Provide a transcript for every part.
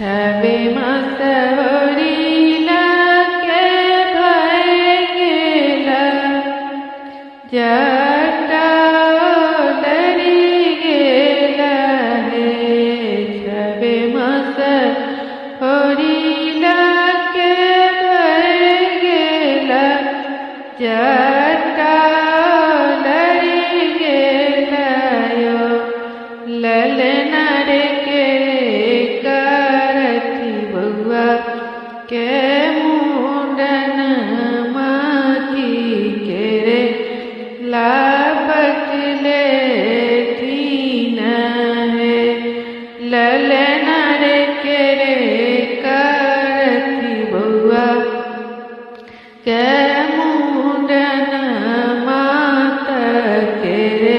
छबे मसवरीला के भय गेला जटा डरी गेला हे छबे मसवरीला के भय गेला जटा डरी गेला यो ललना रे के के मुंडन माखी के रे लापटले थीन है ललना रे के रे करती बउआ के मुंडन मात के रे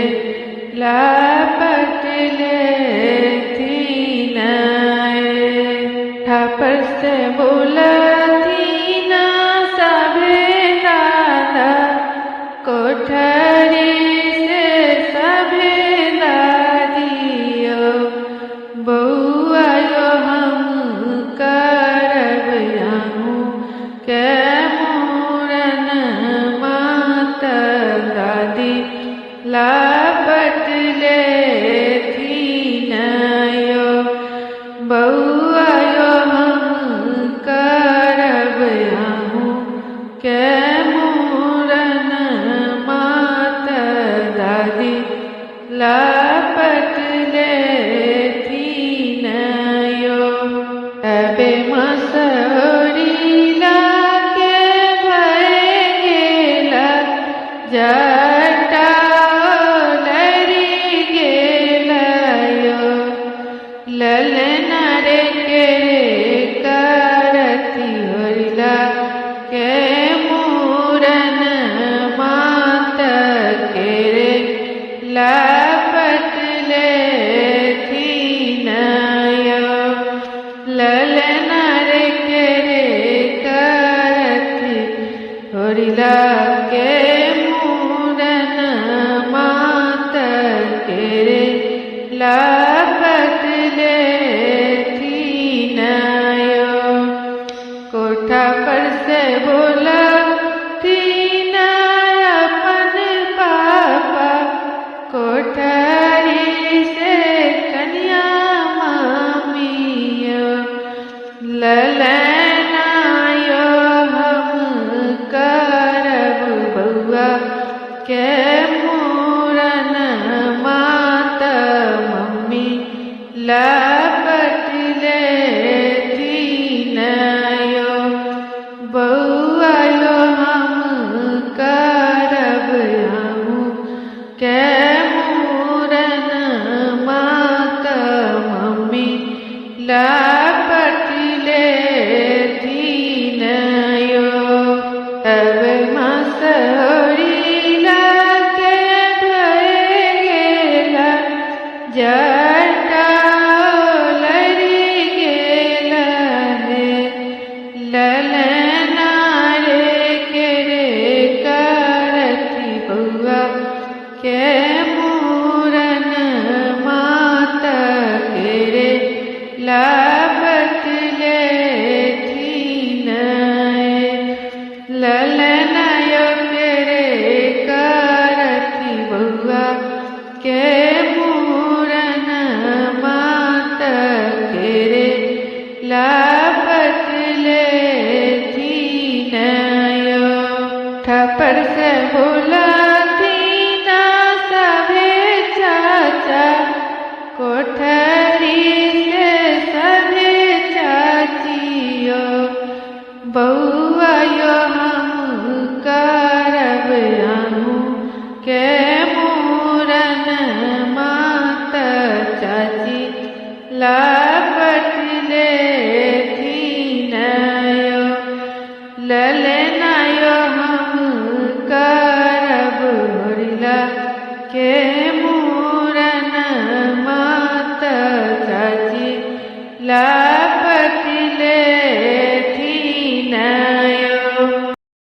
लापटले थीन ठापर से बोलती ना सभे दादा कोठरी से सभे दादियो बउआ यो हम करब आहूँ के मूरन मात दादी लापटले थीन यो बउआ यो करब आहूँ के मूरन मात दादी लापटले थीन यो अबे मसवरीला के भय गेला जटा डरी गेला यो ललना रे के के मूरन मात के रे लापटले थीन यो ललना रे के रे करती होरिला के मूरन मात के रे लापटले थीन यो कोठा पर से बोला थीन अपन पापा कोठरी से कन्या मामियो ललना यो हम करब बउआ के मूरन मात मम्मी लापटले थीन यो बउआ यो हम करब आहूँ के मूरन मात मम्मी लापटले थीन यो अब मसवरीला के भय गेला जटा डरी गेला हे ललना रे के रे करती बउआ के मूरन मात के रे लापटले थीन ललना यो के रे करती बउआ के मूरन मात के रे लापटले थीन यो ठापर से बोला थीन सभे चाचा कोठरी से सभे चाचियो बउआ यो हम करब आहूँ के मूरन मात चाची लापटले थीन यो ललना यो हम करब होरिला के